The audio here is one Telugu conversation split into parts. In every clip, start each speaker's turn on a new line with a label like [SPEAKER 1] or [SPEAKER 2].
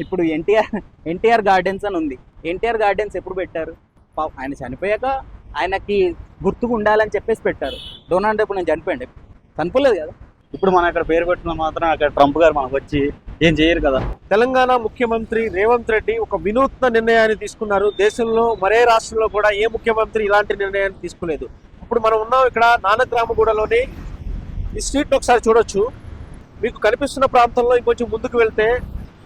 [SPEAKER 1] ఇప్పుడు ఎన్టీఆర్ గార్డెన్స్ అని ఉంది. ఎన్టీఆర్ గార్డెన్స్ ఎప్పుడు పెట్టారు? ఆయన చనిపోయాక ఆయనకి గుర్తుకు ఉండాలని చెప్పేసి పెట్టారు. డొనాల్డ్ ఇప్పుడు నేను చనిపోలేదు కదా.
[SPEAKER 2] ఇప్పుడు మనం ఇక్కడ పేరు పెట్టిన మాత్రం అక్కడ ట్రంప్ గారు మనకు వచ్చి ఏం చేయరు కదా.
[SPEAKER 3] తెలంగాణ ముఖ్యమంత్రి రేవంత్ రెడ్డి ఒక వినూత్న నిర్ణయాన్ని తీసుకున్నారు. దేశంలో మరే రాష్ట్రంలో కూడా ఏ ముఖ్యమంత్రి ఇలాంటి నిర్ణయాన్ని తీసుకోలేదు. ఇప్పుడు మనం ఉన్నాం ఇక్కడ నానక్రామగూడలోని ఈ స్ట్రీట్ ఒకసారి చూడొచ్చు. మీకు కనిపిస్తున్న ప్రాంతంలో ఇంకొంచెం ముందుకు వెళ్తే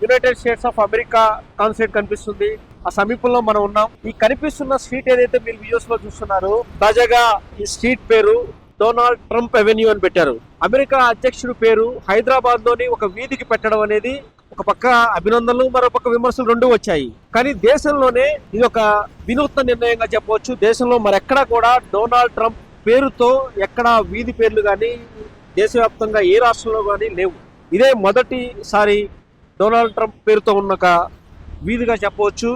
[SPEAKER 3] United states of America consulate కనిపిస్తుంది. ఆ సమీపంలో మనం ఉన్నాం. ఈ కనిపిస్తున్న స్ట్రీట్ ఏదైతే మీరు వీడియోస్ లో చూస్తున్నారు, తాజాగా ఈ స్ట్రీట్ పేరు డొనాల్డ్ ట్రంప్ అవెన్యూ అని పెట్టారు. అమెరికా అధ్యక్షుడి పేరు హైదరాబాద్ లోని ఒక వీధికి పెట్టడం అనేది ఒక పక్క అభినందనలు, మరో పక్క విమర్శలు రెండు వచ్చాయి. కానీ దేశంలోనే ఇది ఒక వినూత్న నిర్ణయంగా చెప్పవచ్చు. దేశంలో మరెక్కడా కూడా డొనాల్డ్ ట్రంప్ పేరుతో ఎక్కడా వీధి పేర్లు కానీ దేశవ్యాప్తంగా ఏ రాష్ట్రంలో కానీ లేవు. ఇదే మొదటిసారి డొనాల్డ్ ట్రంప్ పేరుతో ఉన్న ఒక వీధిగా చెప్పవచ్చు.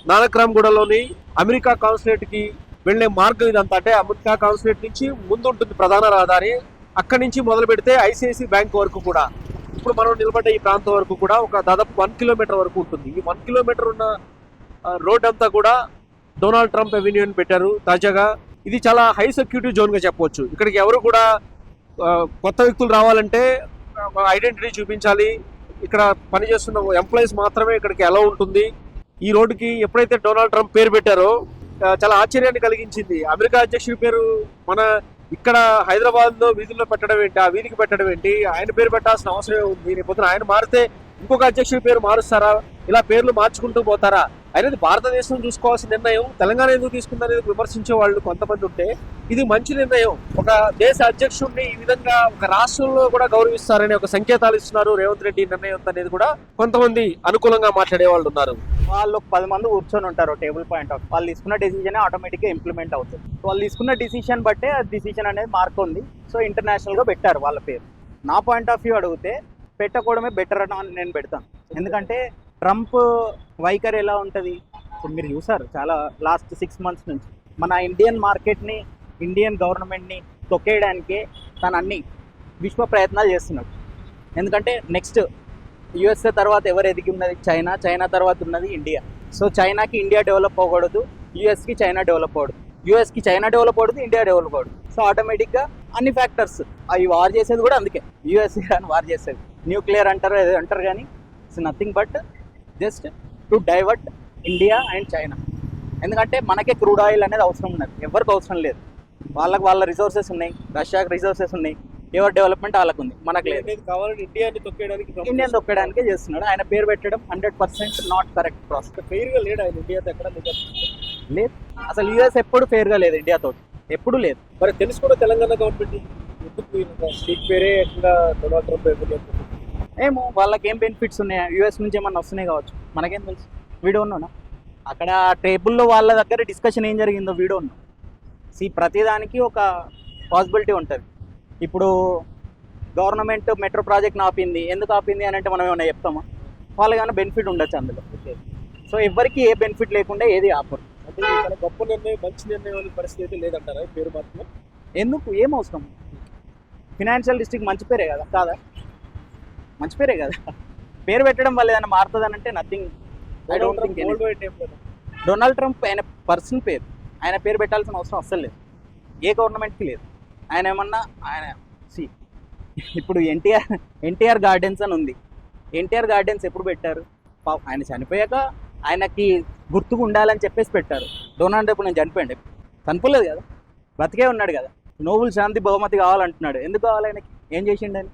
[SPEAKER 3] నానక్రామగూడలోని అమెరికా కాన్సులేట్ కి వెళ్లే మార్గం ఇదంతా. అంటే అమెరికా కాన్సులేట్ నుంచి ముందు ఉంటుంది ప్రధాన రహదారి. అక్కడి నుంచి మొదలు పెడితే ఐసిఐసి బ్యాంక్ వరకు కూడా, ఇప్పుడు మనం నిలబడ్డ ఈ ప్రాంతం వరకు కూడా ఒక దాదాపు 1 కిలోమీటర్ వరకు ఉంటుంది. ఈ 1 కిలోమీటర్ ఉన్న రోడ్ అంతా కూడా డొనాల్డ్ ట్రంప్ అవెన్యూ అని పెట్టారు తాజాగా. ఇది చాలా హై సెక్యూరిటీ జోన్ గా చెప్పవచ్చు. ఇక్కడికి ఎవరు కూడా కొత్త వ్యక్తులు రావాలంటే ఐడెంటిటీ చూపించాలి. ఇక్కడ పనిచేస్తున్న ఎంప్లాయీస్ మాత్రమే ఇక్కడికి అలౌ ఉంటుంది. ఈ రోడ్డుకి ఎప్పుడైతే డొనాల్డ్ ట్రంప్ పేరు పెట్టారో చాలా ఆశ్చర్యాన్ని కలిగించింది. అమెరికా అధ్యక్షుడి పేరు మన ఇక్కడ హైదరాబాద్ లో వీధుల్లో పెట్టడం ఏంటి, ఆ వీధికి పెట్టడం ఏంటి? ఆయన పేరు పెట్టాల్సిన అవసరం ఉంది. రేపు ఆయన మారితే ఇంకొక అధ్యక్షుడి పేరు మారుస్తారా? ఇలా పేర్లు మార్చుకుంటూ పోతారా అనేది భారతదేశం చూసుకోవాల్సిన నిర్ణయం. తెలంగాణ ఎందుకు తీసుకుందనేది విమర్శించే వాళ్ళు కొంతమంది ఉంటే, ఇది మంచి నిర్ణయం. ఒక దేశ అధ్యక్షుడిని ఈ విధంగా ఒక రాష్ట్రంలో కూడా గౌరవిస్తారనే ఒక సంకేతాలు ఇస్తున్నారు రేవంత్ రెడ్డి నిర్ణయం అనేది కూడా కొంతమంది అనుకూలంగా మాట్లాడే వాళ్ళు ఉన్నారు.
[SPEAKER 1] వాళ్ళు 10 మంది కూర్చొని ఉంటారు టేబుల్ పాయింట్ ఆఫ్. వాళ్ళు తీసుకున్న డెసిషన్ ఆటోమేటిక్గా ఇంప్లిమెంట్ అవుతుంది. వాళ్ళు తీసుకున్న డిసిషన్ బట్టే ఆ డిసిషన్ అనేది మార్క్ ఉంది. సో ఇంటర్నేషనల్ గా పెట్టారు వాళ్ళ పేరు. నా పాయింట్ ఆఫ్ వ్యూ అడిగితే పెట్టకపోవడమే బెటర్ అని నేను పెడతాను. ఎందుకంటే ట్రంప్ వైఖరి ఎలా ఉంటుంది ఇప్పుడు మీరు చూసారు. చాలా లాస్ట్ 6 months నుంచి మన ఇండియన్ మార్కెట్ని, ఇండియన్ గవర్నమెంట్ని తొక్కేయడానికే తను అన్ని విశ్వ ప్రయత్నాలు చేస్తున్నాడు. ఎందుకంటే నెక్స్ట్ యుఎస్ఏ తర్వాత ఎవరు ఎదిగి ఉన్నది? చైనా. చైనా తర్వాత ఉన్నది ఇండియా. సో చైనాకి ఇండియా డెవలప్ అవ్వకూడదు, యుఎస్కి చైనా డెవలప్ అవ్వదు, యుఎస్కి చైనా డెవలప్ అవ్వదు, ఇండియా డెవలప్ అవ్వదు. సో ఆటోమేటిక్గా అన్ని ఫ్యాక్టర్స్ అవి వార్ చేసేది కూడా అందుకే. యుఎస్ఏ కానీ వార్ చేసేది న్యూక్లియర్ అంటారు, ఏదో అంటారు, కానీ it's nothing but just to divert India and China. ఎందుకంటే మనకే క్రూడ్ ఆయిల్ అనేది అవసరం ఉన్నది, ఎవరికి అవసరం లేదు. వాళ్ళ రిసోర్సెస్ ఉన్నాయి, రష్యాకి రిసోర్సెస్ ఉన్నాయి, ఎవరి డెవలప్మెంట్ వాళ్ళకు ఉంది, మనకు లేదు.
[SPEAKER 3] కావాలంటే
[SPEAKER 1] ఇండియాని తొక్కడానికే చేస్తున్నాడు. ఆయన పేరు పెట్టడం 100% నాట్ కరెక్ట్ ప్రాసెస్.
[SPEAKER 3] ఫెయిర్గా లేడు ఆయన ఇండియాతో ఎక్కడ
[SPEAKER 1] లేదు. అసలు యూఎస్ ఎప్పుడు ఫేర్గా లేదు ఇండియాతో, ఎప్పుడు లేదు.
[SPEAKER 3] మరి తెలుసు కూడా తెలంగాణ గవర్నమెంట్ ఎందుకు స్ట్రీట్ పేరే ఎక్కువగా డొనాల్డ్ ట్రంప్
[SPEAKER 1] ఏమో వాళ్ళకి ఏం బెనిఫిట్స్ ఉన్నాయా, యూఎస్ నుంచి ఏమన్నా వస్తున్నాయి కావచ్చు, మనకేం తెలుసు. వీడియో ఉన్నాను అక్కడ టేబుల్లో వాళ్ళ దగ్గర డిస్కషన్ ఏం జరిగిందో వీడియో ఉన్నాం. ప్రతిదానికి ఒక పాసిబిలిటీ ఉంటుంది. ఇప్పుడు గవర్నమెంట్ మెట్రో ప్రాజెక్ట్ని ఆపింది, ఎందుకు ఆపింది అని అంటే మనం ఏమైనా చెప్తామా? వాళ్ళకైనా బెనిఫిట్ ఉండొచ్చు అందులో. సో ఎవరికి ఏ బెనిఫిట్ లేకుండా ఏది ఆపరు.
[SPEAKER 3] అంటే చాలా గొప్ప నిర్ణయం, మంచి నిర్ణయం అనే పరిస్థితి అయితే లేదంటారా పేరు మాత్రం?
[SPEAKER 1] ఎందుకు, ఏం అవసరం? ఫినాన్షియల్ డిస్ట్రిక్ట్ మంచి పేరే కదా, కాదా? మంచి పేరే కదా. పేరు పెట్టడం వల్ల ఏదైనా మారుతుంది అని అంటే nothing. I don't think. Donald Trump ఆయన పర్సన్ పేరు, ఆయన పేరు పెట్టాల్సిన అవసరం అస్సలు లేదు, ఏ గవర్నమెంట్కి లేదు. ఆయన ఏమన్నా ఆయన ఇప్పుడు ఎన్టీఆర్ గార్డెన్స్ అని ఉంది. ఎన్టీఆర్ గార్డెన్స్ ఎప్పుడు పెట్టారు? ఆయన చనిపోయాక ఆయనకి గుర్తుకు ఉండాలని చెప్పేసి పెట్టారు. డొనాల్డ్ ఇప్పుడు నేను చనిపోలేదు కదా, బతికే ఉన్నాడు కదా. నోబెల్ శాంతి బహుమతి కావాలంటున్నాడు. ఎందుకు కావాలి ఆయనకి? ఏం చేసిండని?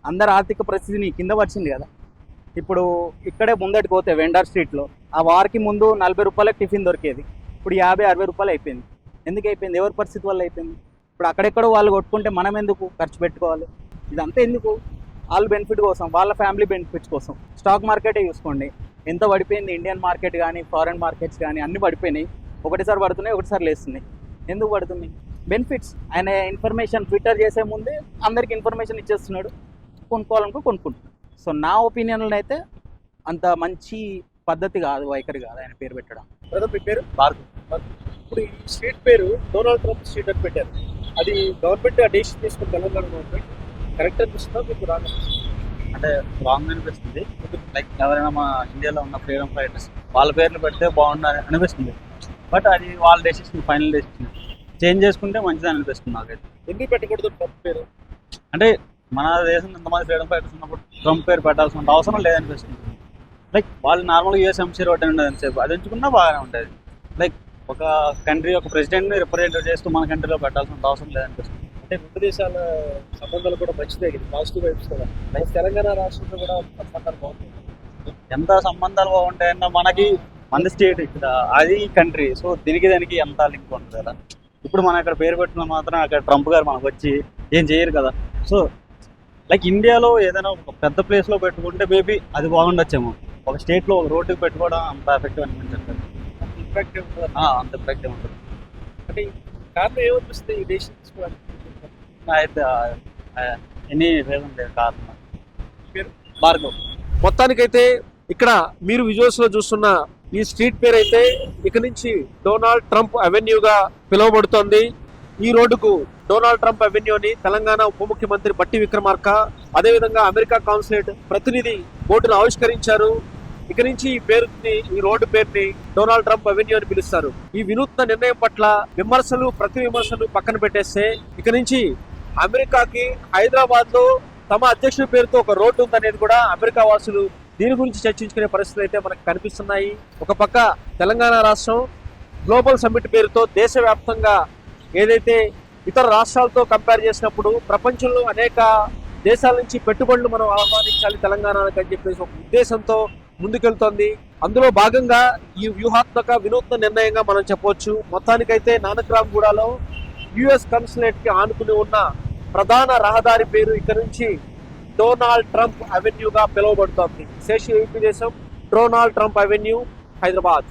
[SPEAKER 1] అందరు ఆర్థిక పరిస్థితిని కింద పడిచింది కదా. ఇప్పుడు ఇక్కడే ముందటికి పోతే వెండర్ స్ట్రీట్లో ఆ వారికి ముందు 40 రూపాయలకు టిఫిన్ దొరికేది, ఇప్పుడు 50-60 రూపాయలు అయిపోయింది. ఎందుకు అయిపోయింది? ఎవరి పరిస్థితి వల్ల అయిపోయింది? ఇప్పుడు అక్కడెక్కడో వాళ్ళు కొట్టుకుంటే మనం ఎందుకు ఖర్చు పెట్టుకోవాలి? ఇదంతా ఎందుకు? వాళ్ళ బెనిఫిట్ కోసం, వాళ్ళ ఫ్యామిలీ బెనిఫిట్స్ కోసం. స్టాక్ మార్కెటే చూసుకోండి ఎంత పడిపోయింది. ఇండియన్ మార్కెట్ కానీ ఫారెన్ మార్కెట్స్ కానీ అన్నీ పడిపోయినాయి. ఒకటిసారి పడుతున్నాయి, ఒకటిసారి లేస్తున్నాయి. ఎందుకు పడుతున్నాయి? బెనిఫిట్స్. ఆయన ఇన్ఫర్మేషన్ ట్విట్టర్ చేసే ముందే అందరికి ఇన్ఫర్మేషన్ ఇచ్చేస్తున్నాడు, కొనుక్కోవాలనుకో కొనుక్కుంటున్నాడు. సో నా ఒపీనియన్లో అయితే అంత మంచి పద్ధతి కాదు, వైఖరి కాదు ఆయన పేరు పెట్టడం.
[SPEAKER 3] మీ పేరు భార్గవ్. ఇప్పుడు ఈ స్ట్రీట్ పేరు డొనాల్డ్ ట్రంప్ స్ట్రీట్ అని పెట్టారు. అది గవర్నమెంట్ ఆ డెసిషన్ తీసుకుని తెలంగాణ గవర్నమెంట్ కరెక్ట్ అనిపిస్తుందా మీకు? రాగా
[SPEAKER 2] అంటే రాంగ్ అనిపిస్తుంది. లైక్ ఎవరైనా మా ఇండియాలో ఉన్న ఫ్రీడమ్ ఫైటర్స్ వాళ్ళ పేర్లు పెడితే బాగుండాలి అనిపిస్తుంది. బట్ అది వాళ్ళ డెసిషన్, ఫైనల్ డెసిషన్. చేంజ్ చేసుకుంటే మంచిది అనిపిస్తుంది నాకైతే.
[SPEAKER 3] ఎందుకు పెట్టకూడదు ట్రంప్ పేరు?
[SPEAKER 2] అంటే మన దేశంలో ఇంతమంది ఫ్రీడమ్ ఫైటర్స్ ఉన్నప్పుడు ట్రంప్ పేరు పెట్టాల్సిన అవసరం లేదనిపిస్తుంది. లైక్ వాళ్ళు నార్మల్గా యూఎస్ ఎంసీ రోడ్ ఉండదు సేపు, అది ఎంచుకున్నా బాగానే ఉంటుంది. లైక్ ఒక కంట్రీ ఒక ప్రెసిడెంట్ని రిప్రజెంట్ చేస్తూ మన కంట్రీలో పెట్టాల్సిన అవసరం లేదనిపిస్తుంది.
[SPEAKER 3] అంటే రెండు దేశాల సంబంధాలు కూడా మంచిదే, పాజిటివ్ వైబ్స్ కూడా. తెలంగాణ రాష్ట్రంలో కూడా సంబంధాలు బాగుంటాయి.
[SPEAKER 2] ఎంత సంబంధాలు బాగుంటాయన్నా మనకి మన స్టేట్ ఇక్కడ అది కంట్రీ, సో దానికి ఎంత లింక్ ఉంటుంది కదా. ఇప్పుడు మనం ఇక్కడ పేరు పెట్టిన మాత్రం అక్కడ ట్రంప్ గారు మనకు వచ్చి ఏం చేయరు కదా. సో లైక్ ఇండియాలో ఏదైనా ఒక పెద్ద ప్లేస్లో పెట్టుకుంటే మేబీ అది బాగుండొచ్చేమో. ఒక స్టేట్లో ఒక రోడ్డుకి పెట్టుకోవడం అంత ఎఫెక్టివ్ అనిపించట్లేదు. అంత ఎఫెక్టివ్ ఉంటుంది.
[SPEAKER 3] అంటే కారణం ఏమనిపిస్తుంది ఈ దేశం తీసుకోవడానికి?
[SPEAKER 2] అయితే ఎనీ రీజన్ లేదు కారణం. భార్గవ్.
[SPEAKER 3] మొత్తానికైతే ఇక్కడ మీరు విజువల్స్ లో చూస్తున్న ఈ స్ట్రీట్ పేరు అయితే ఇక నుంచి డొనాల్డ్ ట్రంప్ అవెన్యూగా పిలువబడుతోంది. ఈ రోడ్డుకు డొనాల్డ్ ట్రంప్ అవెన్యూని తెలంగాణ ఉప ముఖ్యమంత్రి బట్టి విక్రమార్క, అదేవిధంగా అమెరికా కాన్సులేట్ ప్రతినిధి బోర్డును ఆవిష్కరించారు. ఇక నుంచి ఈ రోడ్డు పేరుని డొనాల్డ్ ట్రంప్ అవెన్యూ అని పిలుస్తారు. ఈ వినూత్న నిర్ణయం పట్ల విమర్శలు, ప్రతి విమర్శలు పక్కన పెట్టేస్తే ఇక నుంచి అమెరికాకి హైదరాబాద్ లో తమ అధ్యక్షుడి పేరుతో ఒక రోడ్డు ఉందనేది కూడా అమెరికా వాసులు దీని గురించి చర్చించుకునే పరిస్థితులు అయితే మనకు కనిపిస్తున్నాయి. ఒక పక్క తెలంగాణ రాష్ట్రం గ్లోబల్ సమ్మిట్ పేరుతో దేశవ్యాప్తంగా ఏదైతే ఇతర రాష్ట్రాలతో కంపేర్ చేసినప్పుడు ప్రపంచంలో అనేక దేశాల నుంచి పెట్టుబడులు మనం ఆహ్వానించాలి తెలంగాణకి అని చెప్పేసి ఒక ఉద్దేశంతో ముందుకెళ్తోంది. అందులో భాగంగా ఈ వ్యూహాత్మక వినూత్న నిర్ణయంగా మనం చెప్పవచ్చు. మొత్తానికైతే నానక్రామ్గూడలో యుఎస్ కాన్సులేట్ కి ఆనుకుని ఉన్న ప్రధాన రహదారి పేరు ఇక్కడ నుంచి డొనాల్డ్ ట్రంప్ అవెన్యూగా పిలువబడుతోంది. శేషి ఏపీ దేశం, డొనాల్డ్ ట్రంప్ అవెన్యూ, హైదరాబాద్.